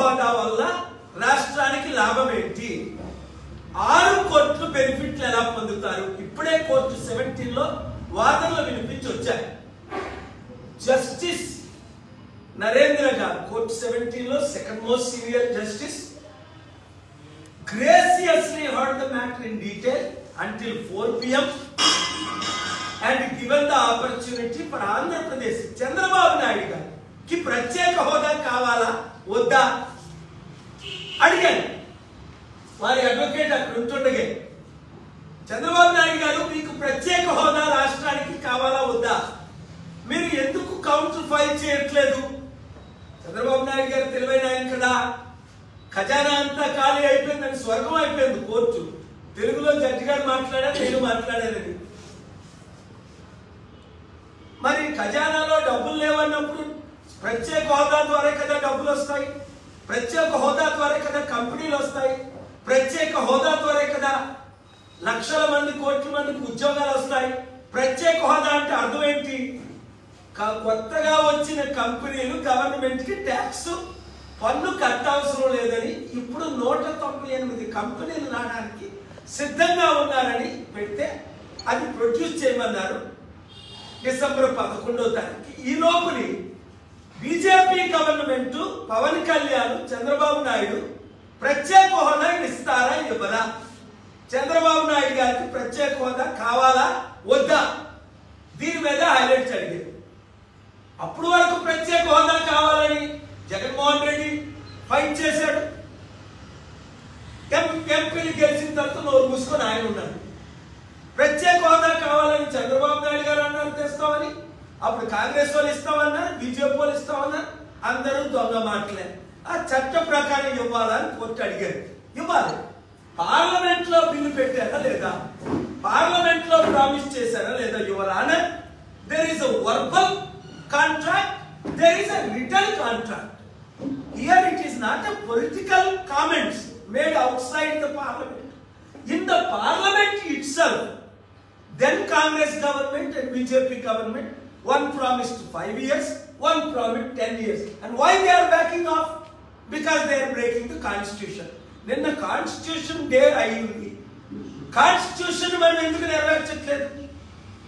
హోదా వల్ల రాష్ట్రానికి లాభం ఏంటి? 6 కోట్లు బెనిఫిట్లు ఎలా పొందుతారు? ఇప్పుడే కోర్టు 17లో వాదనలు వినిపించి వచ్చాయి. జస్టిస్ నరేంద్ర గారు కోర్టు 17లో second most senior justice graciously heard the matter in detail until 4 p.m. and given the opportunity for Andhra Pradesh Chandrababu Naidu గారికి ప్రత్యేక హోదా కావాలా వద్దా అడిగాను. వారి అడ్వకేట్ అక్కడ ఉంటుండగా, చంద్రబాబు నాయుడు గారు మీకు ప్రత్యేక హోదా రాష్ట్రానికి కావాలా వద్దా, మీరు ఎందుకు కౌంటర్ ఫైల్ చేయట్లేదు? చంద్రబాబు నాయుడు గారు తెలివైన ఆయన కదా, ఖజానా అంతా ఖాళీ అయిపోయిందని, స్వర్గం అయిపోయింది కోర్టు. తెలుగులో జడ్జి గారు మాట్లాడారు, నేను మాట్లాడానని. మరి ఖజానాలో డబ్బులు లేవన్నప్పుడు ప్రత్యేక హోదా ద్వారా కదా డబ్బులు వస్తాయి, ప్రత్యేక హోదా ద్వారా కదా కంపెనీలు వస్తాయి, ప్రత్యేక హోదా ద్వారా కదా లక్షల మంది కోట్ల మందికి ఉద్యోగాలు వస్తాయి. ప్రత్యేక హోదా అంటే అర్థం ఏంటి? కొత్తగా వచ్చిన కంపెనీలు గవర్నమెంట్ కి ట్యాక్స్ పన్ను కట్టవసరం లేదని ఇప్పుడు 198 కంపెనీలు రావడానికి సిద్ధంగా ఉన్నారని పెడితే అది ప్రొడ్యూస్ చేయమన్నారు డిసెంబర్ 11వ తారీఖు. ఈ లోపుని బీజేపీ గవర్నమెంట్ పవన్ కళ్యాణ్ చంద్రబాబు నాయుడు ప్రత్యేక హోదా ఇస్తారా ఇవ్వరా, చంద్రబాబు నాయుడు గారికి ప్రత్యేక హోదా కావాలా వద్దా, దీని మీద హైలైట్స్ అడిగారు. అప్పుడు వరకు ప్రత్యేక హోదా కావాలని జగన్మోహన్ రెడ్డి ఫైట్ చేశాడు. ఎంపీలు గెలిచిన తర్వాత నోరు మూసుకొని ఆయన ఉన్నాడు. ప్రత్యేక హోదా కావాలని చంద్రబాబు నాయుడు గారు అన్నారు తెస్తామని, అప్పుడు కాంగ్రెస్ వాళ్ళు ఇస్తామన్నారు, బీజేపీ వాళ్ళు ఇస్తామన్నారు. అందరూ దొంగ మాటలే. ఆ చట్ట ప్రకారం ఇవ్వాలని కోర్టు అడిగారు, ఇవ్వాలి. పార్లమెంట్ లో బిల్లు పెట్టారా లేదా, పార్లమెంట్ లో ప్రామిస్ చేశారా లేదా, your honour there is a verbal contract, there is a written contract. Here it is not a political comments made outside the parliament. In the parliament itself, then Congress government and BJP government, one promised 5 years, one promised 10 years. And why they are backing off? Because they are breaking the constitution. Then the constitution day ayindi. Constitution మనం ఎందుకు నెరవేర్చట్లేదు?